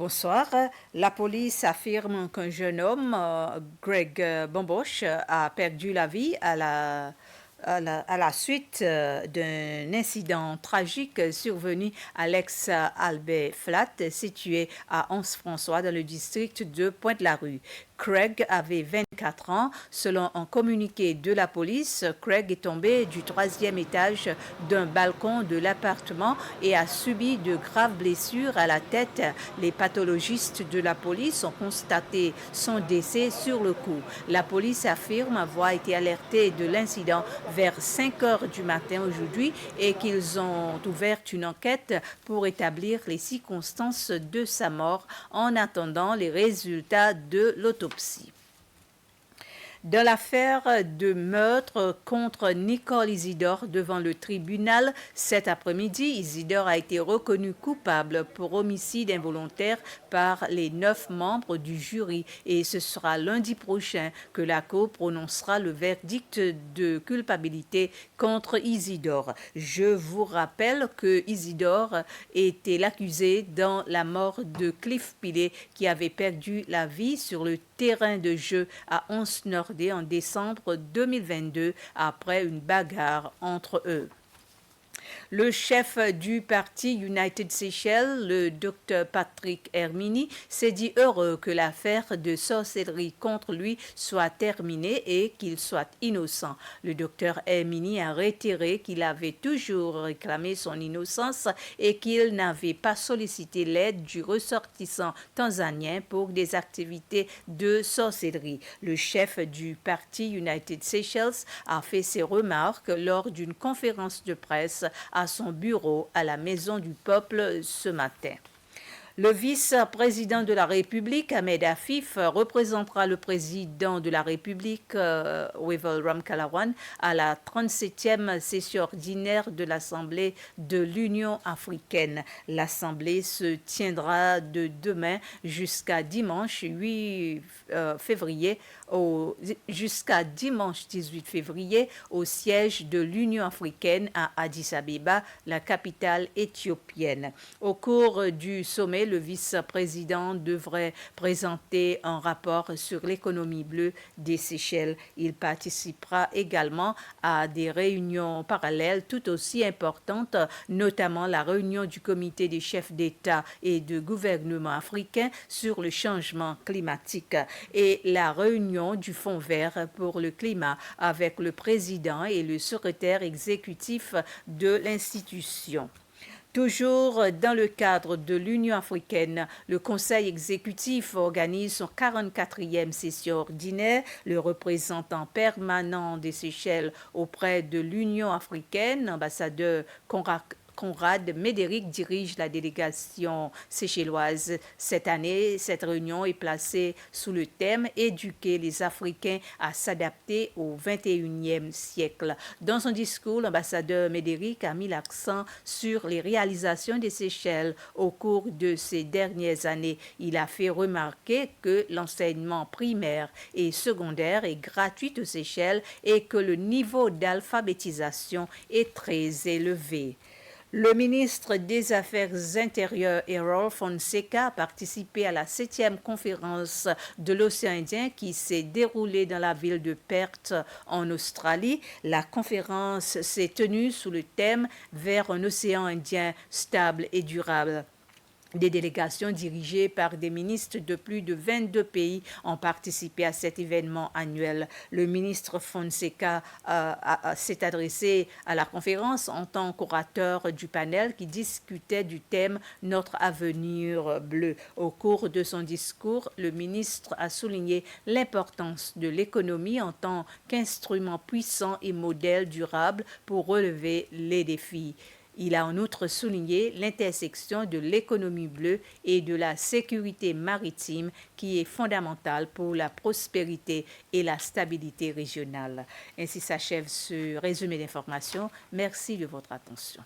Bonsoir. La police affirme qu'un jeune homme, Greg Bomboche, a perdu la vie à la suite d'un incident tragique survenu à l'ex-Albert Flat, situé à Anse-François dans le district de Pointe-la-Rue. Craig avait 24 ans. Selon un communiqué de la police, Craig est tombé du 3e étage d'un balcon de l'appartement et a subi de graves blessures à la tête. Les pathologistes de la police ont constaté son décès sur le coup. La police affirme avoir été alertée de l'incident vers 5 heures du matin aujourd'hui et qu'ils ont ouvert une enquête pour établir les circonstances de sa mort en attendant les résultats de l'autopsie. Dans l'affaire de meurtre contre Nicole Isidore devant le tribunal cet après-midi, Isidore a été reconnu coupable pour homicide involontaire par les 9 membres du jury et ce sera lundi prochain que la Cour prononcera le verdict de culpabilité contre Isidore. Je vous rappelle que Isidore était l'accusé dans la mort de Cliff Pilet qui avait perdu la vie sur le terrain de jeu à Once-Nordé en décembre 2022 après une bagarre entre eux. Le chef du parti United Seychelles, le Dr Patrick Hermini, s'est dit heureux que l'affaire de sorcellerie contre lui soit terminée et qu'il soit innocent. Le Dr Hermini a réitéré qu'il avait toujours réclamé son innocence et qu'il n'avait pas sollicité l'aide du ressortissant tanzanien pour des activités de sorcellerie. Le chef du parti United Seychelles a fait ses remarques lors d'une conférence de presse à son bureau à la Maison du Peuple ce matin. Le vice-président de la République, Ahmed Afif, représentera le président de la République, Wavel Ramkalawan, à la 37e session ordinaire de l'Assemblée de l'Union africaine. L'Assemblée se tiendra de demain jusqu'à dimanche 8 février jusqu'à dimanche 18 février au siège de l'Union africaine à Addis Abeba, la capitale éthiopienne. Au cours du sommet, le vice-président devrait présenter un rapport sur l'économie bleue des Seychelles. Il participera également à des réunions parallèles tout aussi importantes, notamment la réunion du comité des chefs d'État et de gouvernement africains sur le changement climatique et la réunion du Fonds vert pour le climat avec le président et le secrétaire exécutif de l'institution. Toujours dans le cadre de l'Union africaine, le Conseil exécutif organise son 44e session ordinaire. Le représentant permanent des Seychelles auprès de l'Union africaine, ambassadeur Conrad Médéric, dirige la délégation séchelloise. Cette année, cette réunion est placée sous le thème « Éduquer les Africains à s'adapter au XXIe siècle ». Dans son discours, l'ambassadeur Médéric a mis l'accent sur les réalisations des Seychelles au cours de ces dernières années. Il a fait remarquer que l'enseignement primaire et secondaire est gratuit aux Seychelles et que le niveau d'alphabétisation est très élevé. Le ministre des Affaires intérieures, Errol Fonseca, a participé à la 7e conférence de l'océan Indien qui s'est déroulée dans la ville de Perth, en Australie. La conférence s'est tenue sous le thème « Vers un océan Indien stable et durable ». Des délégations dirigées par des ministres de plus de 22 pays ont participé à cet événement annuel. Le ministre Fonseca s'est adressé à la conférence en tant qu'orateur du panel qui discutait du thème « Notre avenir bleu ». Au cours de son discours, le ministre a souligné l'importance de l'économie en tant qu'instrument puissant et modèle durable pour relever les défis. Il a en outre souligné l'intersection de l'économie bleue et de la sécurité maritime qui est fondamentale pour la prospérité et la stabilité régionale. Ainsi s'achève ce résumé d'informations. Merci de votre attention.